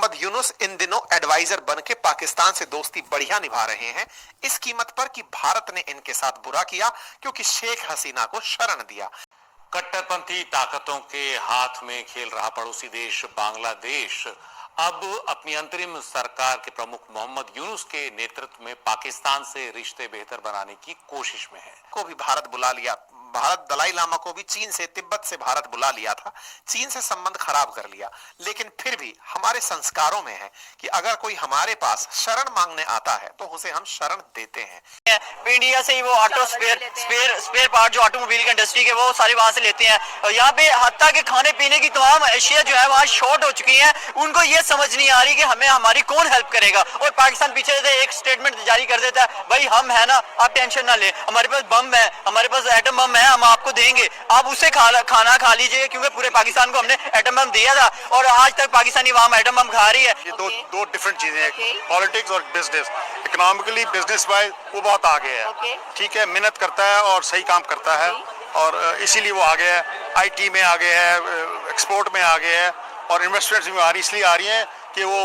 मोहम्मद यूनुस इन दिनों एडवाइजर बन के पाकिस्तान से दोस्ती बढ़िया निभा रहे हैं, इस कीमत पर कि भारत ने इनके साथ बुरा किया क्योंकि शेख हसीना को शरण दिया। कट्टरपंथी ताकतों के हाथ में खेल रहा पड़ोसी देश बांग्लादेश अब अपनी अंतरिम सरकार के प्रमुख मोहम्मद यूनुस के नेतृत्व में पाकिस्तान से रिश्ते बेहतर बनाने की कोशिश में है। को भी भारत बुला लिया, भारत दलाई लामा को भी चीन से, तिब्बत से भारत बुला लिया था, चीन से संबंध खराब कर लिया, लेकिन फिर भी हमारे संस्कारों में है कि अगर कोई हमारे पास शरण मांगने आता है तो उसे हम शरण देते हैं। इंडिया से ही वो ऑटो स्पेयर पार्ट जो ऑटोमोबाइल की इंडस्ट्री के वो सारे वहां से लेते हैं, और यहाँ पे हत्ता के खाने पीने की तमाम अशिया जो है वहाँ शॉर्ट हो चुकी हैं। उनको ये समझ नहीं आ रही कि हमें हमारी कौन हेल्प करेगा, और पाकिस्तान पीछे से एक स्टेटमेंट जारी कर देता है, भाई हम है ना, आप टेंशन ना ले, हमारे पास बम है, हमारे पास एटम बम है, हम आपको देंगे, आप उससे खाना खा लीजिए, क्योंकि पूरे पाकिस्तान को हमने एटम बम दिया था और आज तक पाकिस्तानी अवाम एटम बम खा रही है। ये दो डिफरेंट चीजें हैं, पॉलिटिक्स और बिजनेस। इकोनॉमिकली बिजनेस वाइज वो बहुत आगे है, ठीक है, मेहनत करता है और सही काम करता है, और इसीलिए वो आगे है, आईटी में आगे है, एक्सपोर्ट में आगे है, और इन्वेस्टमेंट्स भी आ रही इसलिए आ रही हैं कि वो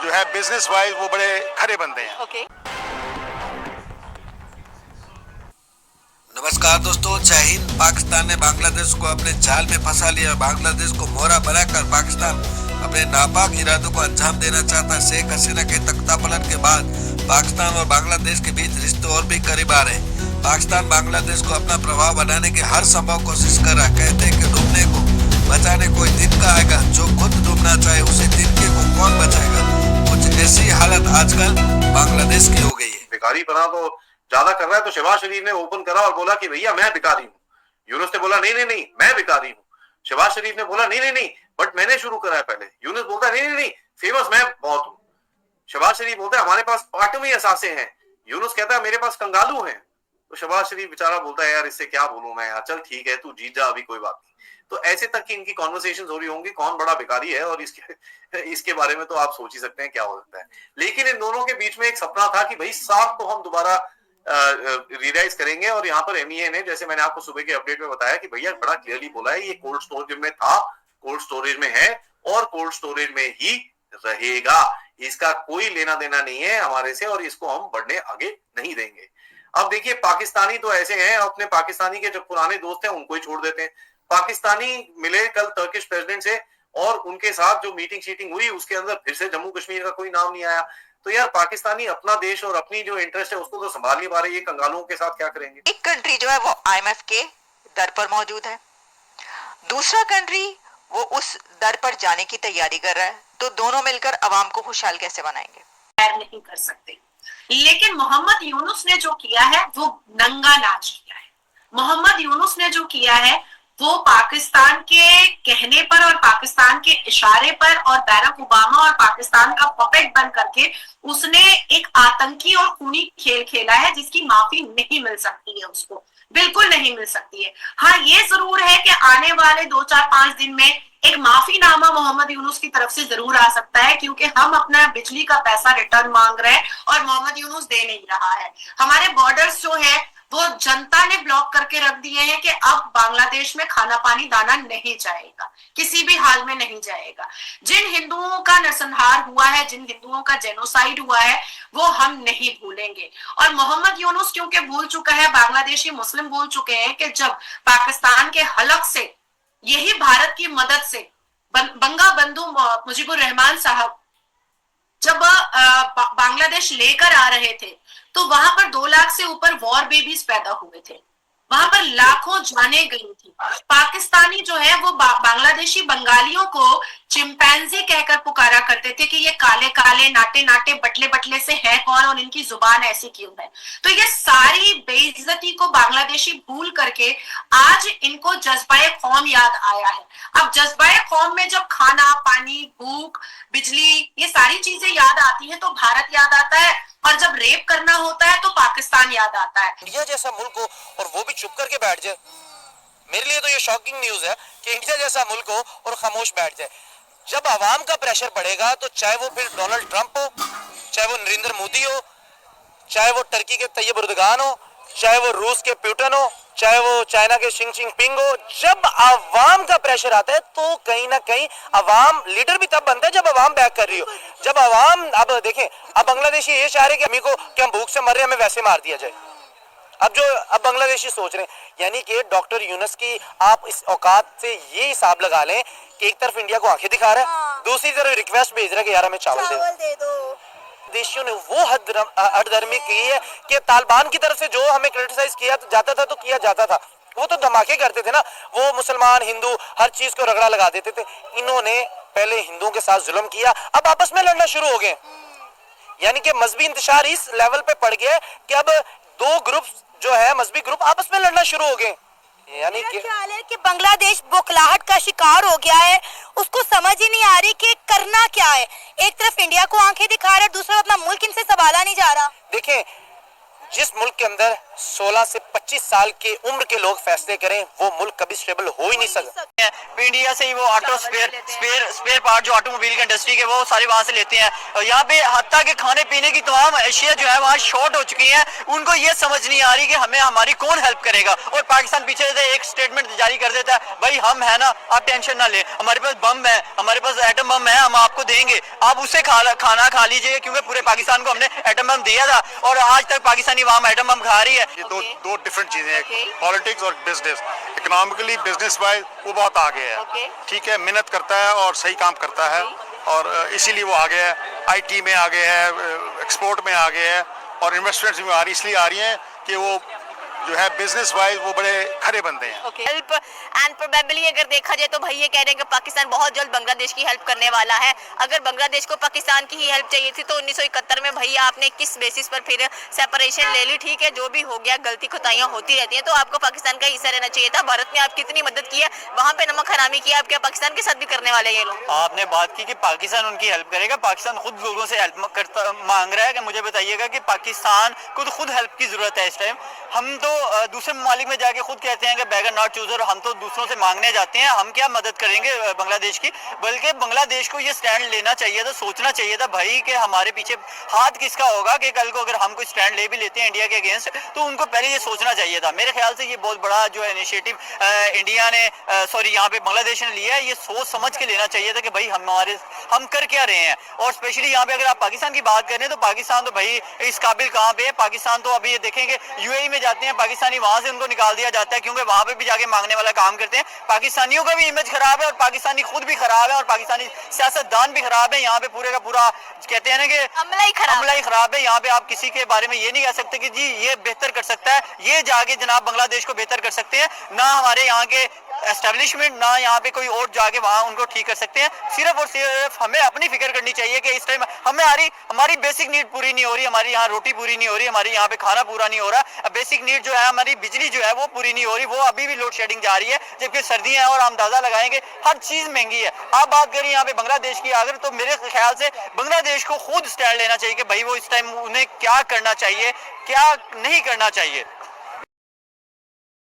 जो है बिजनेस वाइज वो बड़े खरे बंदे हैं। नमस्कार दोस्तों, जय हिंद। पाकिस्तान ने बांग्लादेश को अपने जाल में फंसा लिया। बांग्लादेश को मोहरा बनाकर पाकिस्तान अपने नापाक इरादों को अंजाम देना चाहता है। शेख हसीना के तख्तापलट के बाद पाकिस्तान और बांग्लादेश के बीच रिश्ते और भी करीब आ रहे हैं। पाकिस्तान बांग्लादेश को अपना प्रभाव बनाने की हर संभव कोशिश कर रहा है। कहते हैं कि डूबने को बचाने कोई दिन का आएगा, जो खुद डूबना चाहे उसे तिनके को कौन बचाएगा। कुछ ऐसी हालत आजकल बांग्लादेश की हो गई है। भिखारी बना तो ज्यादा कर रहा है, तो शहबाज शरीफ ने ओपन करा और बोला कि भैया मैं भिखारी हूँ। यूनुस ने बोला नहीं नहीं नहीं मैं भिखारी हूँ। शहबाज शरीफ ने बोला नहीं नहीं नहीं बट मैंने शुरू करा है पहले। यूनुस बोलता है नहीं नहीं नहीं फेमस मैं बहुत हूँ। शहबाज शरीफ बोलता है हमारे पास आटमी असासे हैं। यूनुस कहता है मेरे पास कंगालू हैं। तो शहबाज शरीफ बेचारा बोलता है यार इससे क्या बोलूं मैं यार, चल ठीक है तू जीत जा, अभी कोई बात नहीं। तो ऐसे तक की इनकी कॉन्वर्सेशन हो रही होंगी कौन बड़ा भिखारी है, और इसके बारे में तो आप सोच ही सकते हैं क्या हो सकता है। लेकिन इन दोनों के बीच में एक सपना था कि भाई साफ तो हम दोबारा रियलाइज करेंगे, और यहाँ पर एमईए ने, जैसे मैंने आपको सुबह के अपडेट में बताया कि भैया बड़ा क्लियरली बोला है ये कोल्ड स्टोरेज में था, कोल्ड स्टोरेज में है और कोल्ड स्टोरेज में ही रहेगा। इसका कोई लेना देना नहीं है हमारे से, और इसको हम बढ़ने आगे नहीं देंगे। अब देखिए पाकिस्तानी तो ऐसे हैं, अपने पाकिस्तानी के जो पुराने दोस्त हैं उनको ही छोड़ देते हैं। पाकिस्तानी मिले कल टर्किश प्रेसिडेंट से, और उनके साथ जो मीटिंग शीटिंग हुई उसके अंदर फिर से जम्मू कश्मीर का कोई नाम नहीं आया। तो यार पाकिस्तानी अपना देश और अपनी जो इंटरेस्ट है उसको तो संभाल नहीं पा रहे, ये कंगालों के साथ क्या करेंगे। एक कंट्री जो है वो आईएमएफ के दर पर मौजूद है, दूसरा कंट्री वो उस दर पर जाने की तैयारी कर रहा है, तो दोनों मिलकर अवाम को खुशहाल कैसे बनाएंगे? नहीं कर सकते। लेकिन मोहम्मद यूनुस ने जो किया है वो नंगा नाच किया है। मोहम्मद यूनुस ने जो किया है वो पाकिस्तान के कहने पर और पाकिस्तान के इशारे पर और बैरक ओबामा और पाकिस्तान का पपेट बन करके उसने एक आतंकी और खूनी खेल खेला है, जिसकी माफी नहीं मिल सकती है, उसको बिल्कुल नहीं मिल सकती है। हाँ ये जरूर है कि आने वाले 2-4-5 दिन में एक माफीनामा मोहम्मद यूनुस की तरफ से जरूर आ सकता है, क्योंकि हम अपना बिजली का पैसा रिटर्न मांग रहे हैं और मोहम्मद यूनुस दे नहीं रहा है। हमारे बॉर्डर्स जो है वो जनता ने ब्लॉक करके रख दिए हैं कि अब बांग्लादेश में खाना पानी दाना नहीं जाएगा, किसी भी हाल में नहीं जाएगा। जिन हिंदुओं का नरसंहार हुआ है, जिन हिंदुओं का जेनोसाइड हुआ है, वो हम नहीं भूलेंगे। और मोहम्मद यूनुस क्योंकि भूल चुका है, बांग्लादेशी मुस्लिम भूल चुके हैं कि जब पाकिस्तान के हलक से, यही भारत की मदद से बंगा बंधु मुजीबुर रहमान साहब जब बांग्लादेश लेकर आ रहे थे तो वहां पर 2 लाख से ऊपर वॉर बेबीज पैदा हुए थे, वहां पर लाखों जाने गई थी। पाकिस्तानी जो है वो बांग्लादेशी बंगालियों को चिंपैंजी कहकर पुकारा करते थे कि ये काले काले नाटे नाटे बटले बटले से है कौन और इनकी जुबान ऐसी क्यों है। तो ये सारी बेइज्जती को बांग्लादेशी भूल करके आज इनको जज्बाए कौम याद आया है। अब जज्बाए कौम में जब खाना पानी भूख बिजली ये सारी चीजें याद आती हैं तो भारत याद आता है, और जब रेप करना होता है तो पाकिस्तान याद आता है। इंडिया जैसा मुल्क हो और वो भी चुप करके बैठ जाए, मेरे लिए तो ये शॉकिंग न्यूज है कि इंडिया जैसा मुल्क हो और खामोश बैठ जाए। जब आवाम का प्रेशर बढ़ेगा तो चाहे वो फिर डोनाल्ड ट्रंप हो, चाहे वो नरेंद्र मोदी हो, चाहे वो टर्की के तैयब एर्दोगान हो, चाहे वो रूस के पुतिन हो, चाहे वो चाइना के शी जिनपिंग हो, जब अवाम का प्रेशर आता है तो कहीं ना कहीं अवाम लीडर भी तब बनता है जब अवाम बैक कर रही हो। जब अवाम, अब देखें, अब बांग्लादेशी ये चाह रहे कि हमें को कि हम भूख से मर रहे हैं, हमें वैसे मार दिया जाए। अब बांग्लादेशी सोच रहे हैं, यानी कि डॉक्टर यूनुस की आप इस औकात से ये हिसाब लगा लें कि एक तरफ इंडिया को आंखें दिखा रहा है, दूसरी तरफ रिक्वेस्ट भेज रहा है कि यार हमें चावल दे दो। देशियों ने वो हदधर्मी की है कि तालिबान की तरफ से जो हमें क्रिटिसाइज किया जाता था तो किया जाता था, वो तो धमाके करते थे ना, वो मुसलमान हिंदू हर चीज को रगड़ा लगा देते थे। इन्होंने पहले हिंदुओं के साथ जुल्म किया, अब आपस में लड़ना शुरू हो गए। यानी कि मजहबी इंतशार इस लेवल पे पड़ गया कि अब दो ग्रुप जो है मजहबी ग्रुप आपस में लड़ना शुरू हो गए। यानी कि ख्याल है कि बांग्लादेश बौखलाहट का शिकार हो गया है, उसको समझ ही नहीं आ रही कि करना क्या है। एक तरफ इंडिया को आंखें दिखा रहा है, दूसरा अपना मुल्क इनसे संभाला नहीं जा रहा। देखें, जिस मुल्क के अंदर 16 से 25 साल की उम्र के लोग फैसले करें वो मुल्क कभी स्टेबल हो ही नहीं सकता। इंडिया से ही वो ऑटो स्पेयर पार्ट जो ऑटोमोबाइल की इंडस्ट्री के वो सारे वहां से लेते हैं। और यहाँ पे हत्ता के खाने पीने की तमाम अशिया जो है वहाँ शॉर्ट हो चुकी हैं। उनको ये समझ नहीं आ रही कि हमें हमारी कौन हेल्प करेगा। और पाकिस्तान पीछे से एक स्टेटमेंट जारी कर देता है, भाई हम है ना, आप टेंशन ना ले, हमारे पास बम है, हमारे पास एटम बम है, हम आपको देंगे, आप उससे खाना खा लीजिए, क्योंकि पूरे पाकिस्तान को हमने एटम बम दिया था और आज तक पाकिस्तानी अवाम एटम बम खा रही है। ये दो डिफरेंट चीजें हैं, पॉलिटिक्स और बिजनेस। इकोनॉमिकली बिजनेस वाइज वो बहुत आगे है, ठीक है, मेहनत करता है और सही काम करता है और इसीलिए वो आगे है, आईटी में आगे है, एक्सपोर्ट में आगे है और इन्वेस्टमेंट्स में इसलिए आ रही हैं कि वो जो है बिजनेस वाइज वो बड़े खरे बंदे हैं। हेल्प एंड प्रोबेबली अगर देखा जाए तो भाई ये कह रहे हैं कि पाकिस्तान बहुत जल्द बांग्लादेश की हेल्प करने वाला है। अगर बांग्लादेश को पाकिस्तान की ही हेल्प चाहिए थी तो 1971 में भैया आपने किस बेसिस पर फिर सेपरेशन ले ली? ठीक है, जो भी हो गया, गलती खुताइयां होती रहती हैं, तो आपको पाकिस्तान का हिस्सा रहना चाहिए था। भारत ने आप कितनी मदद की है, वहाँ पे नमक हरामी किया, आप क्या पाकिस्तान के साथ भी करने वाले ये लोग? आपने बात की कि पाकिस्तान उनकी हेल्प करेगा, पाकिस्तान खुद लोगों से हेल्प मांग रहा है कि मुझे बताइएगा कि पाकिस्तान को खुद हेल्प की जरूरत है इस टाइम। हम तो दूसरे ममालिक में जाके खुद कहते हैं कि बैगर नॉट चूजर, हम तो दूसरों से मांगने जाते हैं, हम क्या मदद करेंगे बांग्लादेश की। बल्कि बांग्लादेश को ये स्टैंड लेना चाहिए था, सोचना चाहिए था भाई कि हमारे पीछे हाथ किसका होगा, कि कल को अगर हम कोई स्टैंड ले भी लेते हैं इंडिया के अगेंस्ट तो उनको पहले ये सोचना चाहिए था। मेरे ख्याल से ये बहुत बड़ा जो इनिशिएटिव इंडिया ने यहाँ पे बांग्लादेश ने लिया है, ये सोच समझ के लेना चाहिए था कि भाई हम कर क्या रहे हैं। और स्पेशली यहाँ पे अगर आप पाकिस्तान की बात करें तो पाकिस्तान तो भाई इस काबिल कहाँ पे है। पाकिस्तान तो अभी ये देखेंगे यूएई में जाते हैं पाकिस्तानी, वहां से उनको निकाल दिया जाता है क्योंकि वहां पे भी जाके मांगने वाला काम करते हैं। पाकिस्तानियों का भी इमेज खराब है और पाकिस्तानी खुद भी खराब है और पाकिस्तानी सियासतदान भी खराब है। यहाँ पे पूरे का पूरा कहते हैं ना कि अमला ही खराब है। यहाँ पे आप किसी के बारे में ये नहीं कह सकते कि जी ये बेहतर कर सकता है, ये जाके जनाब बांग्लादेश को बेहतर कर सकते हैं, ना हमारे यहाँ के एस्टेब्लिशमेंट, ना यहाँ पे कोई और जाके वहाँ उनको ठीक कर सकते हैं। सिर्फ और सिर्फ हमें अपनी फिक्र करनी चाहिए कि इस टाइम हमारी बेसिक नीड पूरी नहीं हो रही, हमारी यहाँ रोटी पूरी नहीं हो रही, हमारे यहाँ पे खाना पूरा नहीं हो रहा, बेसिक नीड जो है हमारी बिजली जो है वो पूरी नहीं हो रही, वो अभी भी लोड शेडिंग जा रही है, जबकि सर्दियां हैं और हम अंदाजा लगाएंगे हर चीज महंगी है। आप बात करें यहाँ पे बांग्लादेश की अगर, तो मेरे ख्याल से बांग्लादेश को खुद स्टैंड लेना चाहिए कि भाई वो इस टाइम उन्हें क्या करना चाहिए, क्या नहीं करना चाहिए।